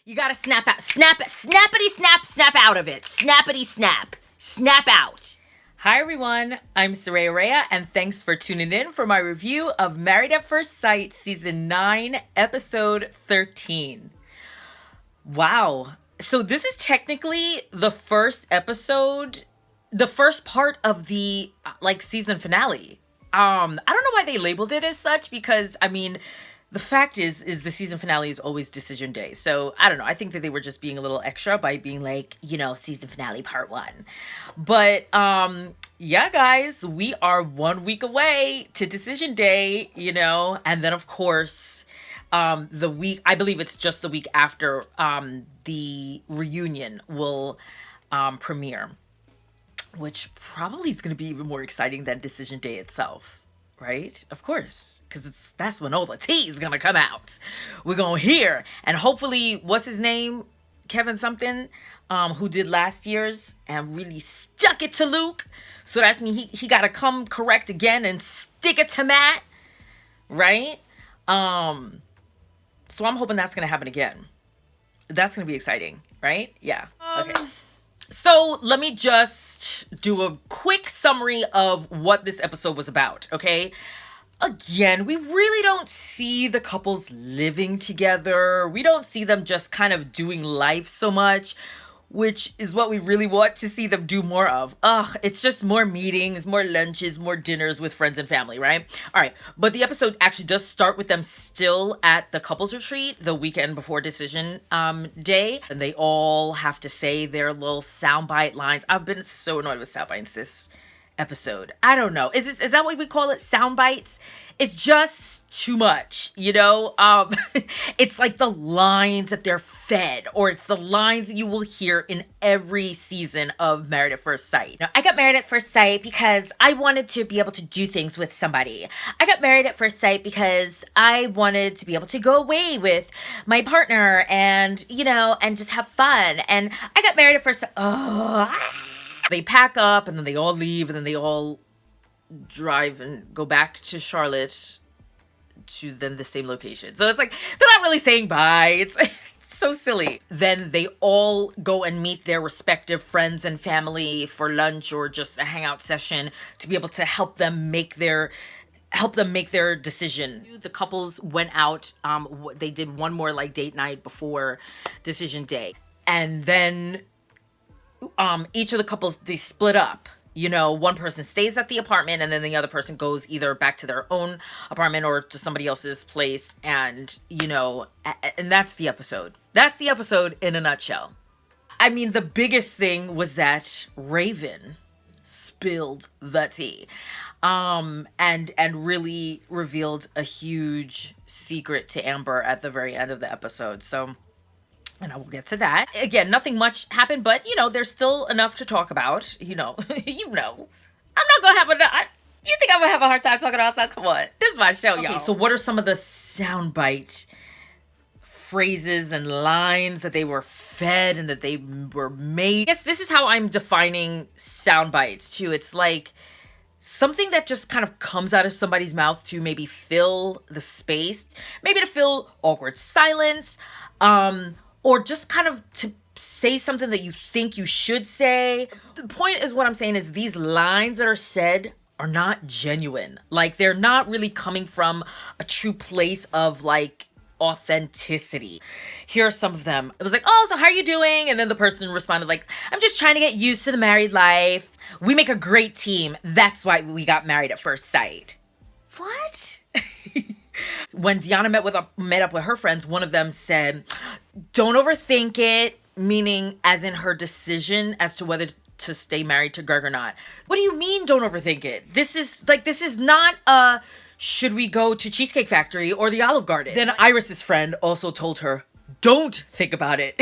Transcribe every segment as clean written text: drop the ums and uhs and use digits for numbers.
You gotta snap out. Snap it. Snappity snap. Snap out of it. Snappity snap. Snap out. Hi everyone, I'm Soraya Rhea, and thanks for tuning in for my review of Married at First Sight Season 9, Episode 13. Wow. So this is technically the first episode, the first part of the season finale. I don't know why they labeled it as such because, the fact is the season finale is always decision day. So I don't know. I think that they were just being a little extra by being like, season finale part 1. But yeah, guys, we are 1 week away to decision day, and then of course, the week, I believe it's just the week after the reunion will premiere, which probably is going to be even more exciting than decision day itself. Right? Of course, because that's when all the tea is going to come out. We're going to hear, and hopefully, what's his name? Kevin something, who did last year's and really stuck it to Luke. So that's me. He got to come correct again and stick it to Matt. Right? So I'm hoping that's going to happen again. That's going to be exciting. Right? Yeah. Okay. So let me just do a quick summary of what this episode was about, okay? Again, we really don't see the couples living together. We don't see them just kind of doing life so much, which is what we really want to see them do more of. It's just more meetings, more lunches, more dinners with friends and family, right? All right, but the episode actually does start with them still at the couples retreat the weekend before decision day, and they all have to say their little soundbite lines. I've been so annoyed with soundbites this episode. I don't know. Is that what we call it? Sound bites? It's just too much, it's like the lines that they're fed, or it's the lines that you will hear in every season of Married at First Sight. Now, I got married at first sight because I wanted to be able to do things with somebody. I got married at first sight because I wanted to be able to go away with my partner and, and just have fun. And I got married at first sight. They pack up and then they all leave and then they all drive and go back to Charlotte to then the same location. So it's like, they're not really saying bye. It's so silly. Then they all go and meet their respective friends and family for lunch or just a hangout session to be able to help them make their decision. The couples went out. They did one more date night before decision day. And then each of the couples, they split up. One person stays at the apartment and then the other person goes either back to their own apartment or to somebody else's place. And, and that's the episode. That's the episode in a nutshell. The biggest thing was that Raven spilled the tea. And really revealed a huge secret to Amber at the very end of the episode. So, and I will get to that. Again, nothing much happened, but, there's still enough to talk about. I'm not going to you think I'm going to have a hard time talking about something? Come on. This is my show, y'all. Okay, so what are some of the soundbite phrases and lines that they were fed and that they were made? I guess this is how I'm defining soundbites, too. It's like something that just kind of comes out of somebody's mouth to maybe fill the space, maybe to fill awkward silence, or just kind of to say something that you think you should say. The point is, what I'm saying is these lines that are said are not genuine. They're not really coming from a true place of authenticity. Here are some of them. It was like, oh, so how are you doing? And then the person responded I'm just trying to get used to the married life. We make a great team. That's why we got married at first sight. What? When Deanna met up with her friends, one of them said, don't overthink it, meaning as in her decision as to whether to stay married to Greg or not. What do you mean don't overthink it? This is not a should we go to Cheesecake Factory or the Olive Garden? Then Iris's friend also told her, don't think about it.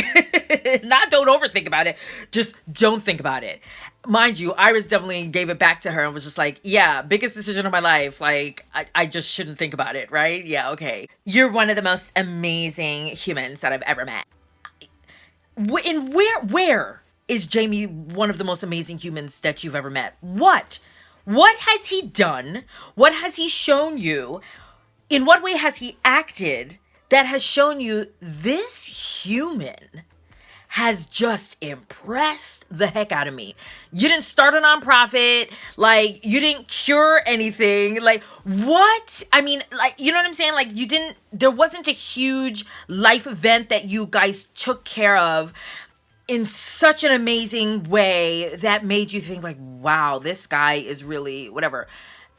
Not don't overthink about it. Just don't think about it. Mind you, Iris definitely gave it back to her and was just like, yeah, biggest decision of my life. I just shouldn't think about it, right? Yeah, okay. You're one of the most amazing humans that I've ever met. Where is Jamie one of the most amazing humans that you've ever met? What? What has he done? What has he shown you? In what way has he acted that has shown you this human has just impressed the heck out of me. You didn't start a nonprofit, like you didn't cure anything. Like what? I mean, like, you know what I'm saying? Like there wasn't a huge life event that you guys took care of in such an amazing way that made you think like, wow, this guy is really whatever.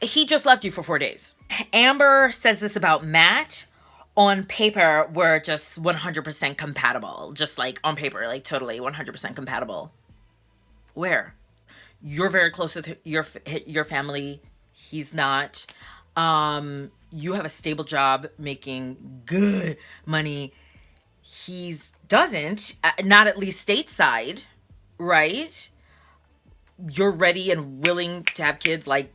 He just left you for 4 days. Amber says this about Matt. On paper, we're just 100% compatible. Just like on paper, like totally 100% compatible. Where? You're very close with your family. He's not. You have a stable job making good money. He's doesn't, not at least stateside, right? You're ready and willing to have kids like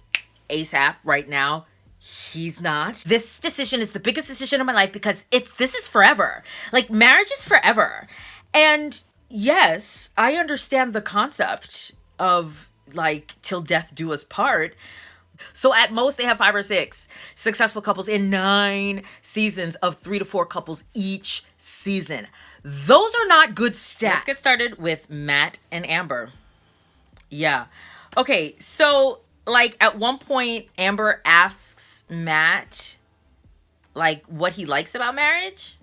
ASAP right now. He's not. This decision is the biggest decision of my life because this is forever. Like marriage is forever. And yes, I understand the concept of like till death do us part. So at most they have 5 or 6 successful couples in 9 seasons of 3 to 4 couples each season. Those are not good stats. Let's get started with Matt and Amber. Yeah. Okay, so like at one point Amber asks Matt like what he likes about marriage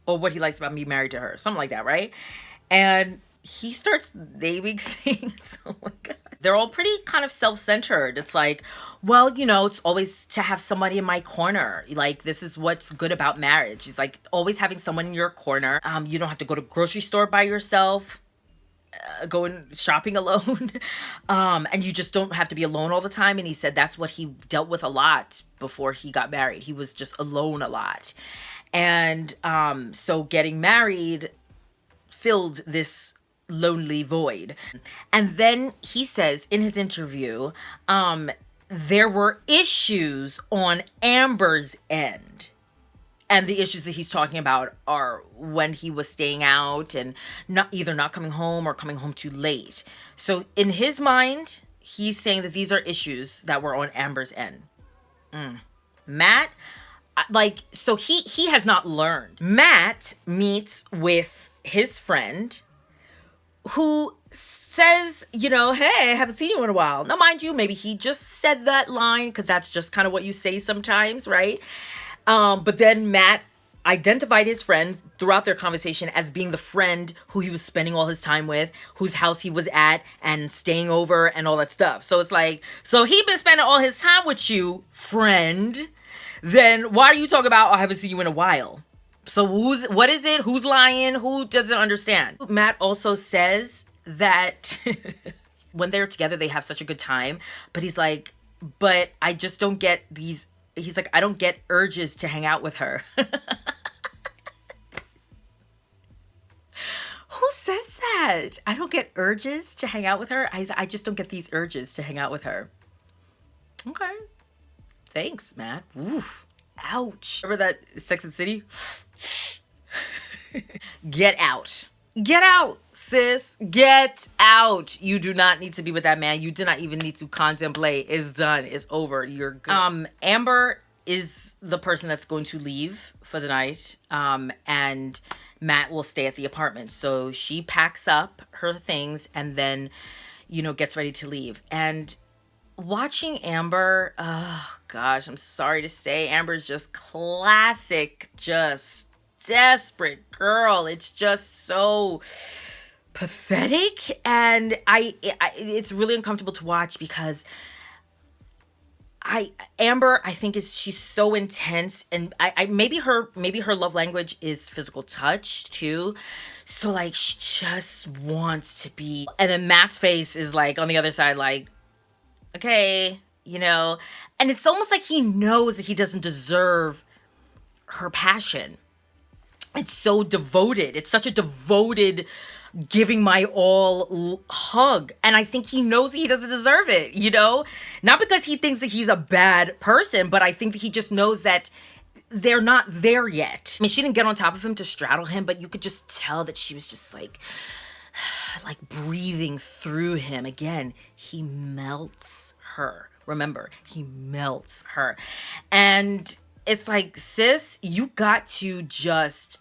or what he likes about being married to her. Something like that, right? And he starts naming things. Oh my God. They're all pretty kind of self-centered. It's like, well, you know, it's always to have somebody in my corner. Like, this is what's good about marriage. It's like always having someone in your corner. You don't have to go to grocery store by yourself, going shopping alone. And you just don't have to be alone all the time. And he said that's what he dealt with a lot before he got married. He was just alone a lot. And so getting married filled this lonely void. And then he says in his interview, there were issues on Amber's end. And the issues that he's talking about are when he was staying out and either not coming home or coming home too late. So in his mind, he's saying that these are issues that were on Amber's end. Matt, like, so he has not learned. Matt meets with his friend who says, you know, hey, I haven't seen you in a while. Now, mind you, maybe he just said that line because that's just kind of what you say sometimes, right? But then Matt identified his friend throughout their conversation as being the friend who he was spending all his time with, whose house he was at and staying over and all that stuff. So it's like, so he been spending all his time with you, friend. Then why are you talking about, oh, I haven't seen you in a while? So what is it? Who's lying? Who doesn't understand? Matt also says that when they're together, they have such a good time. But he's like, but I just don't get these. He's like, I don't get urges to hang out with her. Who says that? I don't get urges to hang out with her. I just don't get these urges to hang out with her. Okay. Thanks, Matt. Oof. Ouch. Remember that Sex and the City? Get out. Get out, sis. Get out. You do not need to be with that man. You do not even need to contemplate. It's done. It's over. You're good. Amber is the person that's going to leave for the night. And Matt will stay at the apartment. So she packs up her things and then, you know, gets ready to leave. And watching Amber, oh gosh, I'm sorry to say, Amber's just classic, just desperate girl. It's just so pathetic, and it's really uncomfortable to watch because Amber, I think she's so intense, and maybe her love language is physical touch too. So like she just wants to be, and then Matt's face is like on the other side, like, okay, you know, and it's almost like he knows that he doesn't deserve her passion. It's so devoted. It's such a devoted, giving my all hug. And I think he knows he doesn't deserve it, you know? Not because he thinks that he's a bad person, but I think that he just knows that they're not there yet. I mean, she didn't get on top of him to straddle him, but you could just tell that she was just like breathing through him. Again, he melts her. Remember, he melts her. And it's like, sis, you got to just,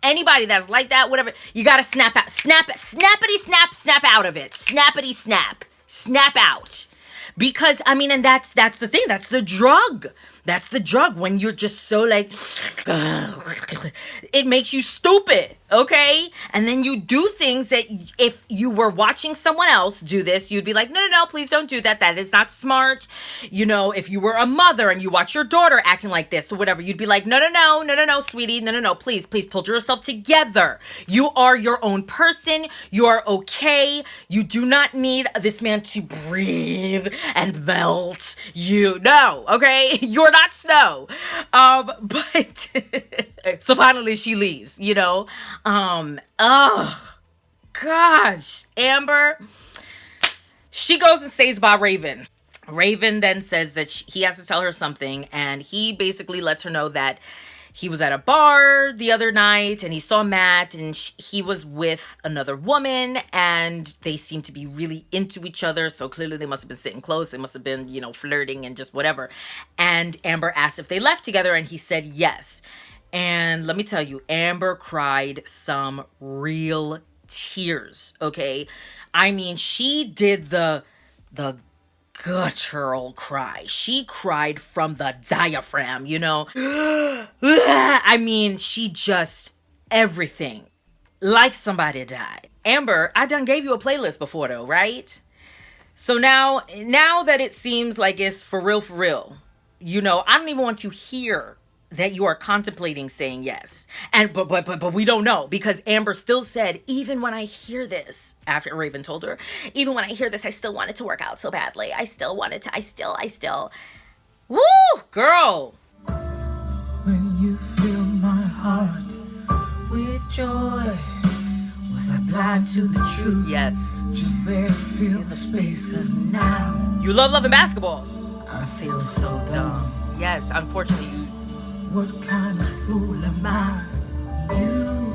anybody that's like that, whatever, you got to snap out, snappity snap out of it. Snappity snap out. Because, I mean, and that's the thing. That's the drug. That's the drug. When you're just so like, it makes you stupid, okay? And then you do things that if you were watching someone else do this, you'd be like, no, please don't do that. That is not smart. You know, if you were a mother and you watch your daughter acting like this or whatever, you'd be like, no, sweetie, no, please pull yourself together. You are your own person. You are okay. You do not need this man to breathe and melt you. No, okay? You're not snow. But so finally she leaves, you know. Oh gosh, Amber. She goes and stays by Raven. Raven then says that he has to tell her something, and he basically lets her know that he was at a bar the other night and he saw Matt, and he was with another woman, and they seemed to be really into each other. So clearly they must have been sitting close. They must have been, you know, flirting and just whatever. And Amber asked if they left together, and he said yes. And let me tell you, Amber cried some real tears, okay? I mean, she did the guttural cry. She cried from the diaphragm, you know? I mean, she just, everything. Like somebody died. Amber, I done gave you a playlist before though, right? So now that it seems like it's for real, you know, I don't even want to hear that you are contemplating saying yes. And but we don't know, because Amber still said, even when I hear this, after Raven told her, even when I hear this, I still want it to work out so badly. I still. Woo, girl. When you fill my heart with joy, was I blind to the truth? Yes. Just there, feel the space, 'cause now You love loving basketball. I feel so dumb. Yes, unfortunately. What kind of fool am I? You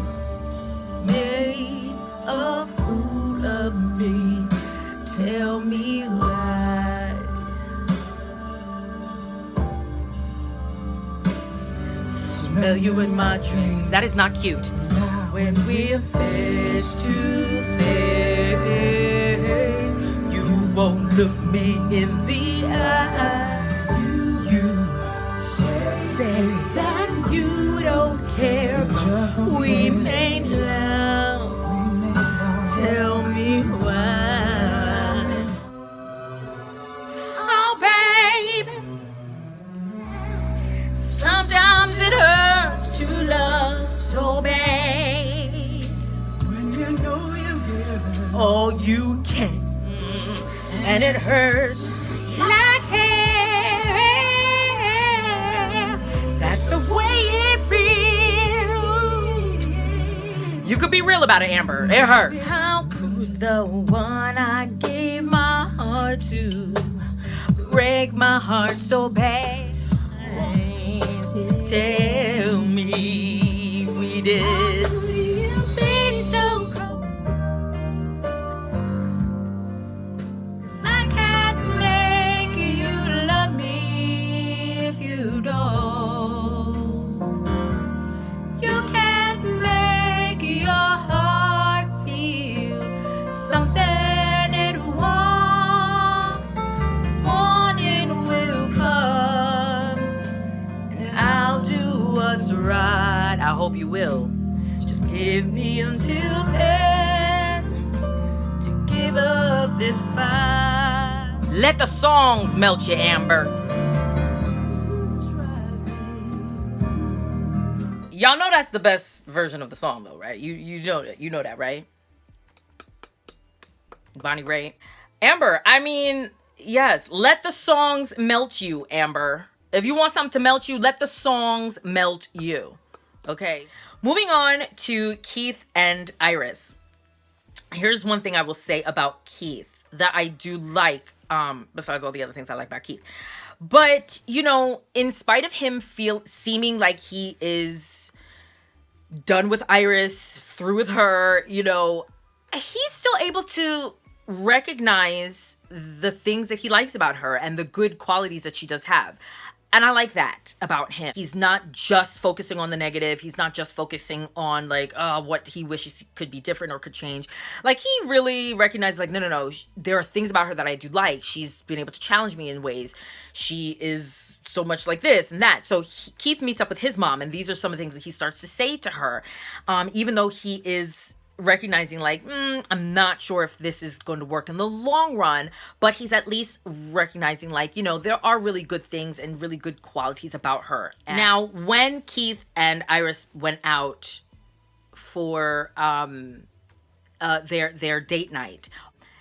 made a fool of me. Tell me why. Smell you in my dreams. That is not cute. Now when we're face to face, you won't look me in the eye. You say that you don't care. We made love. Tell me why. Oh, baby. Sometimes it hurts to love so bad. When you know you're giving All you can. And it hurts like hell. That's the way it feels. You could be real about it, Amber. It hurt. How could the one I gave my heart to break my heart so bad? Tell me we did. Be so cold. I can't make you love me if you don't. You can't make your heart feel something it won't. Morning will come, and I'll do what's right. I hope you will. Just give me until then to give up this fight. Let the songs melt you, Amber. Y'all know that's the best version of the song, though, right? You know that. You know that, right? Bonnie Raitt. Amber, I mean, yes, let the songs melt you, Amber. If you want something to melt you, let the songs melt you. Okay. Moving on to Keith and Iris. Here's one thing I will say about Keith that I do like, besides all the other things I like about Keith. But, you know, in spite of him seeming like he is done with Iris, through with her, you know, he's still able to recognize the things that he likes about her and the good qualities that she does have. And I like that about him. He's not just focusing on the negative. He's not just focusing on like what he wishes could be different or could change. Like, he really recognized like, no. There are things about her that I do like. She's been able to challenge me in ways. She is so much like this and that. So Keith meets up with his mom, and these are some of the things that he starts to say to her. Even though he is recognizing like, I'm not sure if this is going to work in the long run, but he's at least recognizing like, there are really good things and really good qualities about her. And now, when Keith and Iris went out for their date night,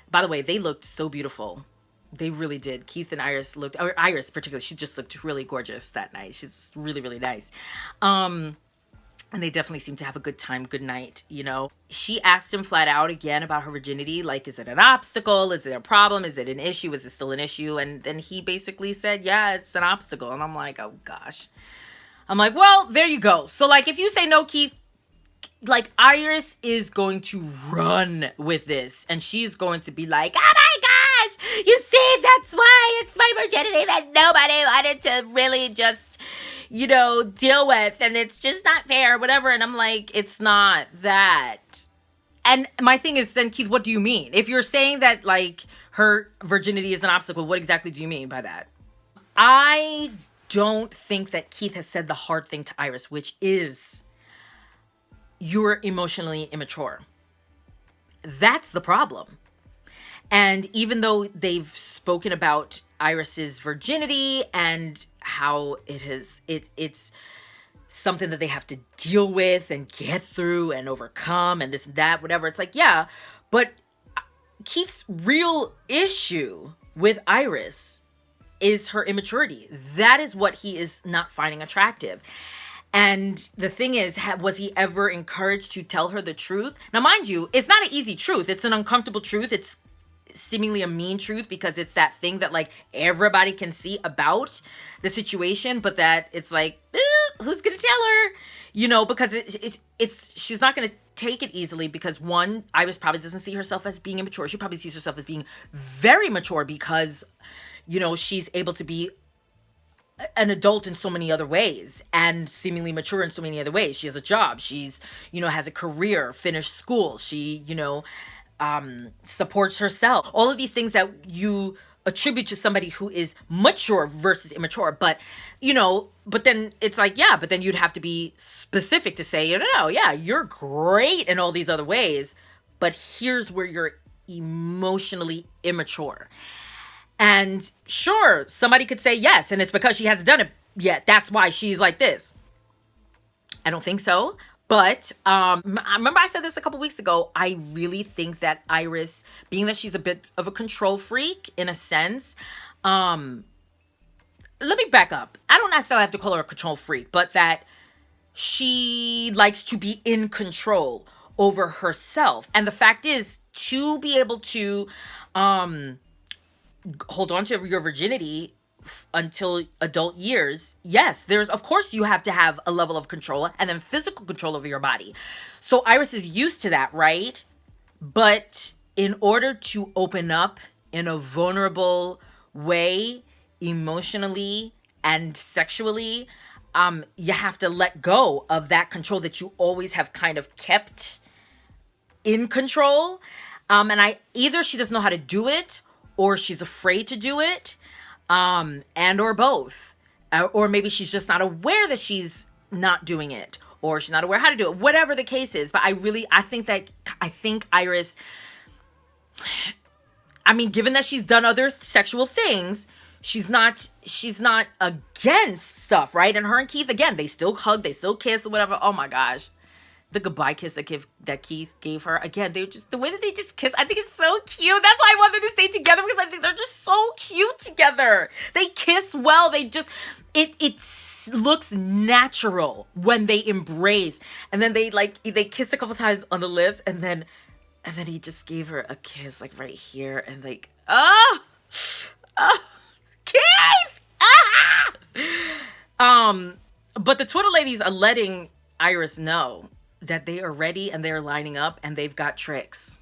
by the way, they looked so beautiful. They really did. Keith and Iris or Iris particularly, she just looked really gorgeous that night. She's really, really nice. And they definitely seem to have a good time, good night, She asked him flat out again about her virginity. Like, is it an obstacle? Is it a problem? Is it an issue? Is it still an issue? And then he basically said, yeah, it's an obstacle. And I'm like, oh gosh. I'm like, well, there you go. So like, if you say no, Keith, like, Iris is going to run with this. And she's going to be like, oh my gosh, you see, that's why it's my virginity that nobody wanted to really just deal with, and it's just not fair, whatever. And I'm like, it's not that. And my thing is, then, Keith, what do you mean? If you're saying that like her virginity is an obstacle, what exactly do you mean by that? I don't think that Keith has said the hard thing to Iris, which is, you're emotionally immature. That's the problem. And even though they've spoken about Iris's virginity and how it's something that they have to deal with and get through and overcome and this and that, whatever, it's like, yeah, but Keith's real issue with Iris is her immaturity. That is what he is not finding attractive. And the thing is, was he ever encouraged to tell her the truth? Now, mind you, it's not an easy truth. It's an uncomfortable truth. It's seemingly a mean truth, because it's that thing that like everybody can see about the situation, but that it's like, who's gonna tell her? Because it's she's not gonna take it easily, because one, Iris probably doesn't see herself as being immature. She probably sees herself as being very mature, because she's able to be an adult in so many other ways and seemingly mature in so many other ways. She has a job. She's has a career, finished school. She supports herself. All of these things that you attribute to somebody who is mature versus immature. But, but then it's like, yeah, but then you'd have to be specific to say, yeah, you're great in all these other ways, but here's where you're emotionally immature. And sure, somebody could say yes, and it's because she hasn't done it yet. That's why she's like this. I don't think so. But I remember I said this a couple weeks ago. I really think that Iris, being that she's a bit of a control freak in a sense, let me back up. I don't necessarily have to call her a control freak, but that she likes to be in control over herself. And the fact is, to be able to hold on to your virginity until adult years, yes, of course you have to have a level of control and then physical control over your body. So Iris is used to that, right? But in order to open up in a vulnerable way, emotionally and sexually, you have to let go of that control that you always have kind of kept in control. And either she doesn't know how to do it, or she's afraid to do it, and or both. Or maybe she's just not aware that she's not doing it, or she's not aware how to do it, whatever the case is. But I think Iris, given that she's done other sexual things, she's not against stuff, right? And her and Keith, again, they still hug, they still kiss or whatever. Oh my gosh. The goodbye kiss that Keith gave her. Again, the way that they just kiss, I think it's so cute. That's why I want them to stay together, because I think they're just so cute together. They kiss well. They just, it looks natural when they embrace. And then they kiss a couple times on the lips, and then he just gave her a kiss like right here, and like, Keith! But the Twitter ladies are letting Iris know that they are ready and they're lining up and they've got tricks.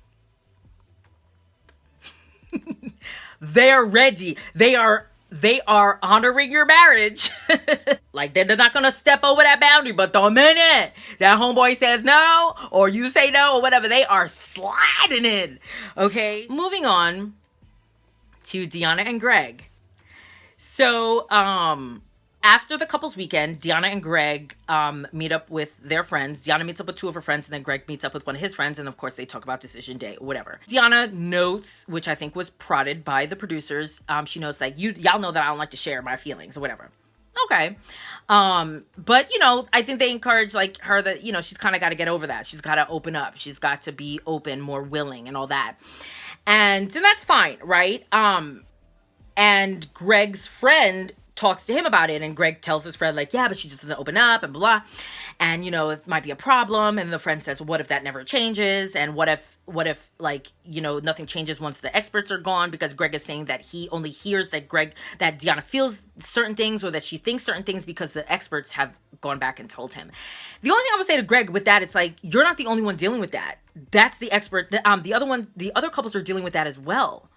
They're ready. They are they are honoring your marriage. Like, they're not gonna step over that boundary, but the minute that homeboy says no, or you say no, or whatever, they are sliding in. Okay? Moving on to Deanna and Greg. So, after the couples weekend, Deanna and Greg meet up with their friends. Deanna meets up with two of her friends, and then Greg meets up with one of his friends. And of course, they talk about decision day or whatever. Deanna notes, which I think was prodded by the producers. She notes like, y'all know that I don't like to share my feelings or whatever. Okay. But I think they encourage like her that, she's kind of got to get over that. She's got to open up. She's got to be open, more willing and all that. And that's fine. Right. And Greg's friend talks to him about it, and Greg tells his friend like, yeah, but she just doesn't open up and blah, and it might be a problem. And the friend says, well, what if that never changes? And what if like, nothing changes once the experts are gone? Because Greg is saying that he only hears that Deanna feels certain things, or that she thinks certain things, because the experts have gone back and told him. The only thing I would say to Greg with that, it's like, you're not the only one dealing with that. That's the expert. The other couples are dealing with that as well.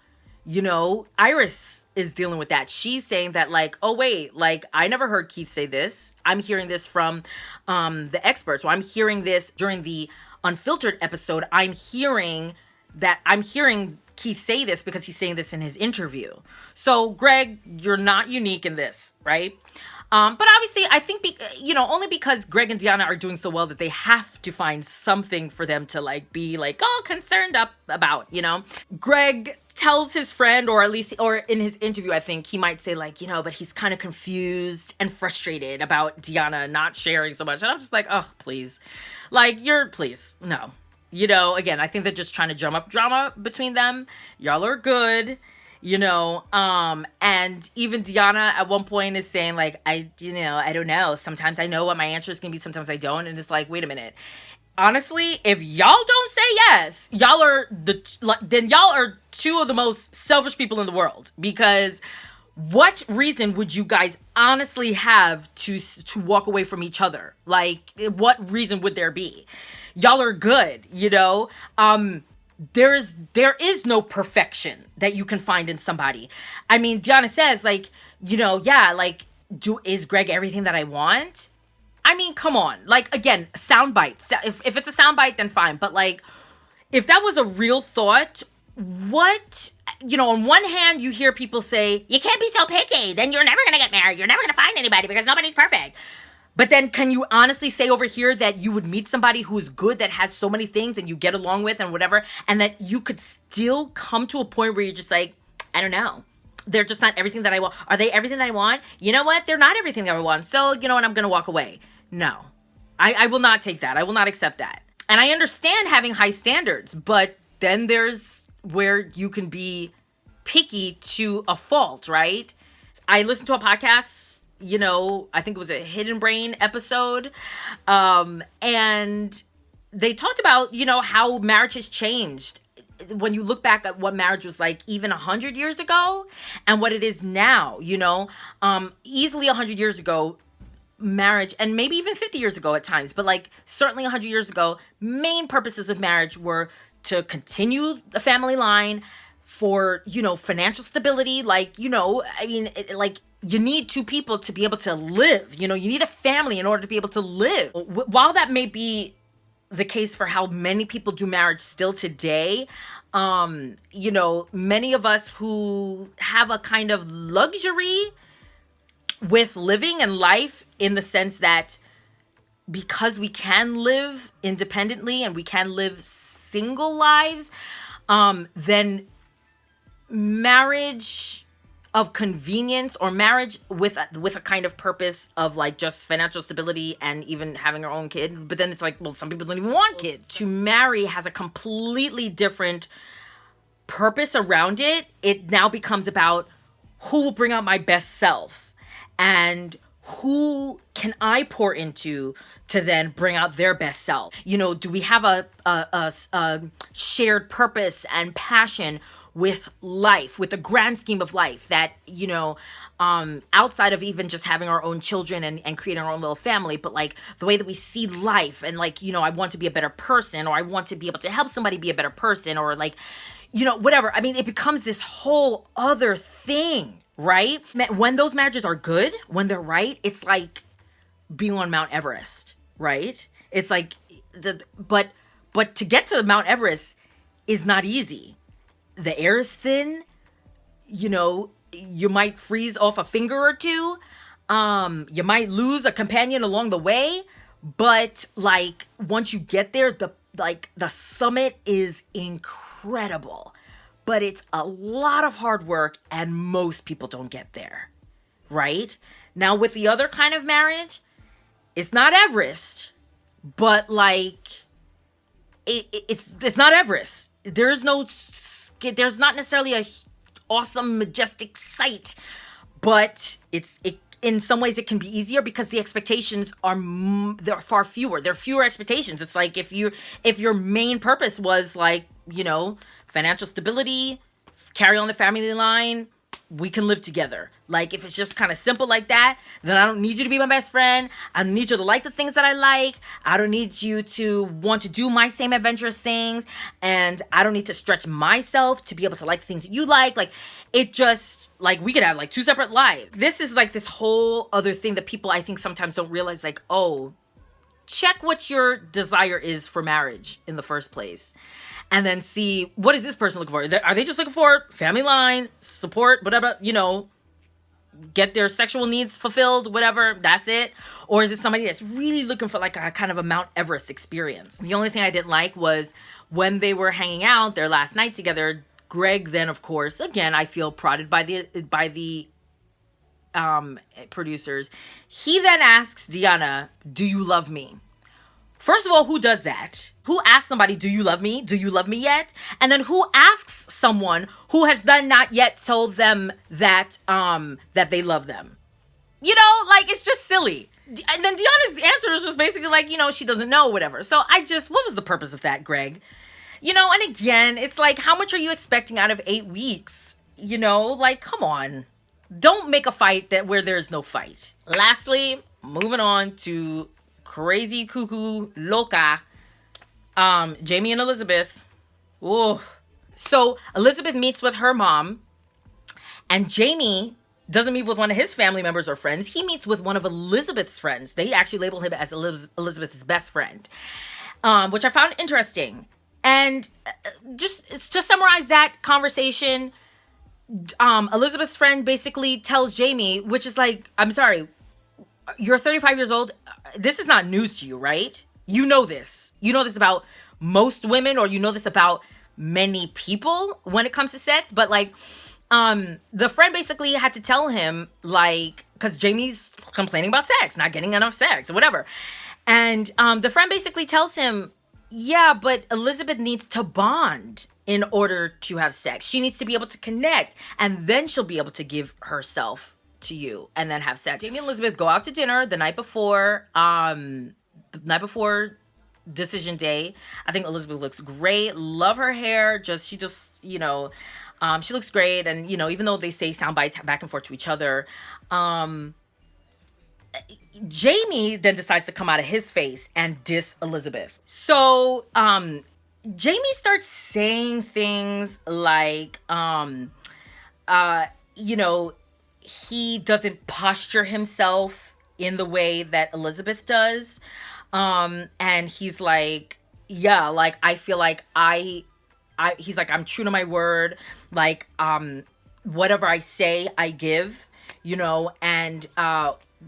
Iris is dealing with that. She's saying that like, oh wait, like I never heard Keith say this. I'm hearing this from the experts. So I'm hearing this during the unfiltered episode. I'm hearing Keith say this because he's saying this in his interview. So Greg, you're not unique in this, right? But obviously, I think, only because Greg and Deanna are doing so well that they have to find something for them to like be like, oh, concerned about, Greg tells his friend, or in his interview, I think he might say like, but he's kind of confused and frustrated about Deanna not sharing so much. And I'm just like, oh, please. Like, please, no. Again, I think they're just trying to drum up drama between them. Y'all are good. And even Deanna at one point is saying like, I don't know. Sometimes I know what my answer is going to be. Sometimes I don't. And it's like, wait a minute. Honestly, if y'all don't say yes, y'all are two of the most selfish people in the world, because what reason would you guys honestly have to walk away from each other? Like, what reason would there be? Y'all are good, there is no perfection that you can find in somebody. I mean, Deanna says like, is Greg everything that I want? I mean, come on. Like, again, sound bites. If it's a sound bite, then fine. But like, if that was a real thought, what, on one hand, you hear people say, you can't be so picky. Then you're never going to get married. You're never going to find anybody because nobody's perfect. But then can you honestly say over here that you would meet somebody who's good, that has so many things and you get along with and whatever, and that you could still come to a point where you're just like, I don't know. They're just not everything that I want. Are they everything that I want? You know what? They're not everything that I want. So, and I'm going to walk away. No, I will not take that. I will not accept that. And I understand having high standards, but then there's where you can be picky to a fault, right? I listened to a podcast, I think it was a Hidden Brain episode. And they talked about, how marriage has changed. When you look back at what marriage was like even 100 years ago and what it is now, easily 100 years ago, marriage, and maybe even 50 years ago at times, but like certainly 100 years ago, main purposes of marriage were to continue the family line, for, financial stability. Like, like you need two people to be able to live, you need a family in order to be able to live. While that may be the case for how many people do marriage still today, many of us who have a kind of luxury with living and life, in the sense that because we can live independently and we can live single lives, then marriage of convenience, or marriage with a kind of purpose of like just financial stability and even having our own kid. But then it's like, well, some people don't even want kids. To marry has a completely different purpose around it. It now becomes about who will bring out my best self, and who can I pour into to then bring out their best self? Do we have a shared purpose and passion with life, with the grand scheme of life, that, outside of even just having our own children and creating our own little family, but like the way that we see life, and like, I want to be a better person, or I want to be able to help somebody be a better person, or like, whatever. I mean, it becomes this whole other thing. right? When those marriages are good, when they're right, it's like being on Mount Everest, right? It's like but to get to Mount Everest is not easy. The air is thin, you know, you might freeze off a finger or two. You might lose a companion along the way, but like once you get there, the summit is incredible. But it's a lot of hard work and most people don't get there, right? Now with the other kind of marriage, it's not Everest, but like it's not Everest. There's not necessarily a awesome majestic sight, but it in some ways it can be easier because the expectations are they're far fewer. There are fewer expectations. It's like if your main purpose was like, you know, financial stability, carry on the family line, we can live together. Like if it's just kind of simple like that, then I don't need you to be my best friend. I don't need you to like the things that I like. I don't need you to want to do my same adventurous things. And I don't need to stretch myself to be able to like things that you like. Like it just, like we could have like two separate lives. This is like this whole other thing that people I think sometimes don't realize, like, oh, check what your desire is for marriage in the first place. And then see, what is this person looking for? Are they just looking for family line, support, whatever, you know, get their sexual needs fulfilled, whatever, that's it? Or is it somebody that's really looking for like a kind of a Mount Everest experience? The only thing I didn't like was when they were hanging out their last night together, Greg then, of course, again, I feel prodded by the producers. He then asks Deanna, do you love me? First of all, who does that? Who asks somebody, do you love me? Do you love me yet? And then who asks someone who has then not yet told them that that they love them? You know, like, it's just silly. And then Deanna's answer is just basically like, you know, she doesn't know, whatever. So what was the purpose of that, Greg? You know, and again, it's like, how much are you expecting out of 8 weeks? You know, like, come on. Don't make a fight where there's no fight. Lastly, moving on to crazy cuckoo loca, Jamie and Elizabeth. Ooh. So Elizabeth meets with her mom, and Jamie doesn't meet with one of his family members or friends. He meets with one of Elizabeth's friends. They actually label him as Elizabeth's best friend, which I found interesting. And just to summarize that conversation, Elizabeth's friend basically tells Jamie, which is like, I'm sorry, you're 35 years old. This is not news to you, right? You know this. You know this about most women, or you know this about many people when it comes to sex. But like, the friend basically had to tell him, like, because Jamie's complaining about sex, not getting enough sex or whatever. And the friend basically tells him, yeah, but Elizabeth needs to bond in order to have sex. She needs to be able to connect, and then she'll be able to give herself to you and then have sex. Jamie and Elizabeth go out to dinner the night before decision day. I think Elizabeth looks great. Love her hair. She you know, she looks great. And, you know, even though they say sound bites back and forth to each other, Jamie then decides to come out of his face and diss Elizabeth. So, Jamie starts saying things like, you know, he doesn't posture himself in the way that Elizabeth does. And he's like, yeah, like, I feel like he's like, I'm true to my word. Like, whatever I say, I give, you know, and,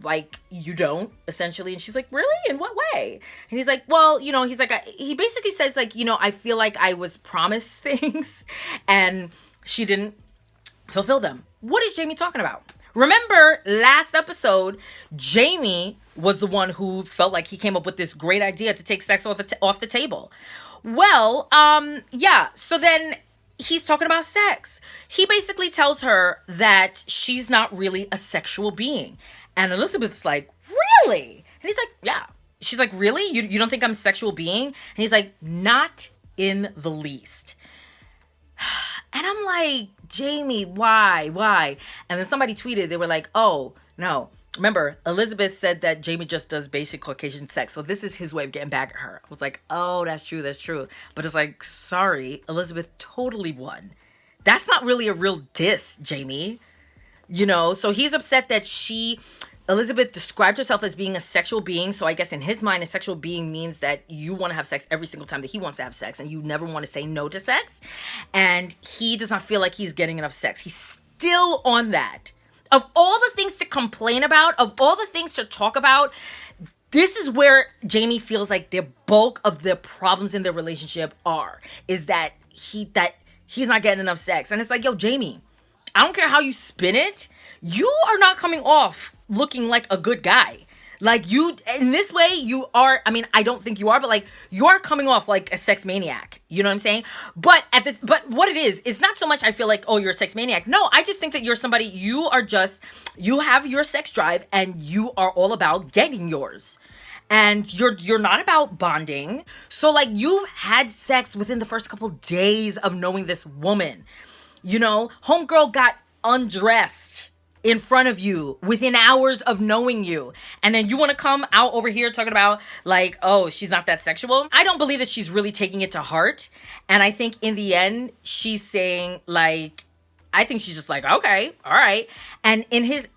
like, you don't, essentially. And she's like, really? In what way? And he's like, well, you know, he's like, he basically says, like, you know, I feel like I was promised things and she didn't fulfill them. What is Jamie talking about? Remember last episode, Jamie was the one who felt like he came up with this great idea to take sex off the table. Well, yeah. So then he's talking about sex. He basically tells her that she's not really a sexual being. And Elizabeth's like, really? And he's like, yeah. She's like, really? You don't think I'm a sexual being? And he's like, not in the least. And I'm like, Jamie, why? And then somebody tweeted, they were like, oh, no. Remember, Elizabeth said that Jamie just does basic Caucasian sex. So this is his way of getting back at her. I was like, oh, that's true. But it's like, sorry, Elizabeth totally won. That's not really a real diss, Jamie. You know, so he's upset that Elizabeth described herself as being a sexual being. So I guess in his mind, a sexual being means that you want to have sex every single time that he wants to have sex, and you never want to say no to sex. And he does not feel like he's getting enough sex. He's still on that. Of all the things to complain about, of all the things to talk about, this is where Jamie feels like the bulk of the problems in their relationship is that he's not getting enough sex. And it's like, yo, Jamie, I don't care how you spin it. You are not coming off looking like a good guy. Like, you, in this way, you are, I mean, I don't think you are, but like, you are coming off like a sex maniac. You know what I'm saying? But what it is, it's not so much I feel like, oh, you're a sex maniac. No, I just think that you're somebody, you have your sex drive and you are all about getting yours. And you're not about bonding. So like, you've had sex within the first couple days of knowing this woman. You know, homegirl got undressed in front of you within hours of knowing you. And then you want to come out over here talking about like, oh, she's not that sexual. I don't believe that she's really taking it to heart. And I think in the end, she's saying like, I think she's just like, okay, all right. And in his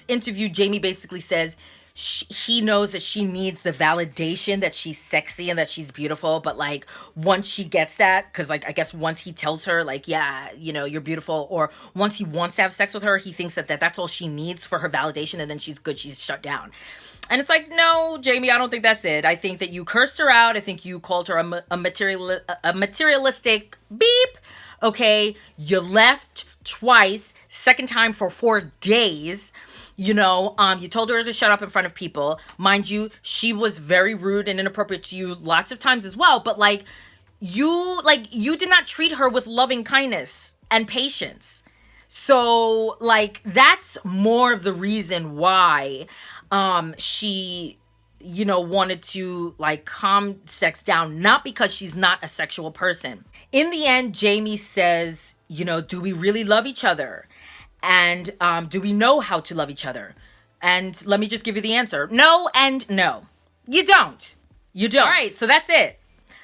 interview, Jamie basically says, he knows that she needs the validation that she's sexy and that she's beautiful. But like, once she gets that, because like, I guess once he tells her like, yeah, you know, you're beautiful, or once he wants to have sex with her, he thinks that that's all she needs for her validation, and then she's good, she's shut down. And it's like, no, Jamie, I don't think that's it. I think that you cursed her out. I think you called her a materialistic beep. Okay, you left twice, second time for 4 days. You know, you told her to shut up in front of people. Mind you, she was very rude and inappropriate to you lots of times as well. But like, you did not treat her with loving kindness and patience. So like, that's more of the reason why she, you know, wanted to like calm sex down, not because she's not a sexual person. In the end, Jamie says, you know, do we really love each other? And do we know how to love each other? And let me just give you the answer. No and no. You don't. You don't. All right, so that's it.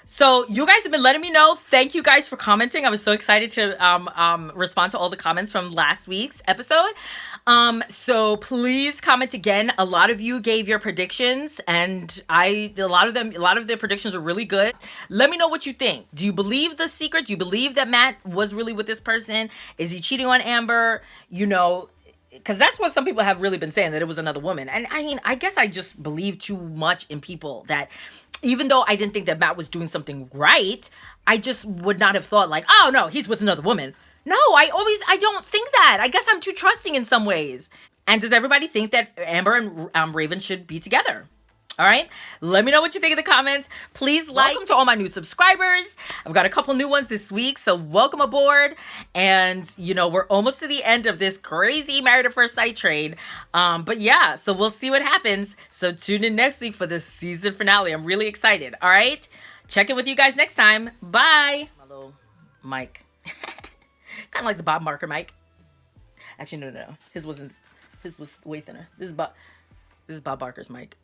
So you guys have been letting me know. Thank you guys for commenting. I was so excited to respond to all the comments from last week's episode. So please comment again. A lot of you gave your predictions, and a lot of the predictions were really good. Let me know what you think. Do you believe the secret? Do you believe that Matt was really with this person? Is he cheating on Amber? You know, because that's what some people have really been saying, that it was another woman. And I mean, I guess I just believe too much in people, that even though I didn't think that Matt was doing something right, I just would not have thought like, oh no, he's with another woman. No, I don't think that. I guess I'm too trusting in some ways. And does everybody think that Amber and Raven should be together? All right, let me know what you think in the comments. Please welcome to all my new subscribers. I've got a couple new ones this week, so welcome aboard. And you know, we're almost to the end of this crazy Married at First Sight train. But yeah, so we'll see what happens. So tune in next week for the season finale. I'm really excited. All right, check in with you guys next time. Bye. My little mic, kind of like the Bob Marker mic. Actually, no. His was way thinner. This is Bob Barker's mic.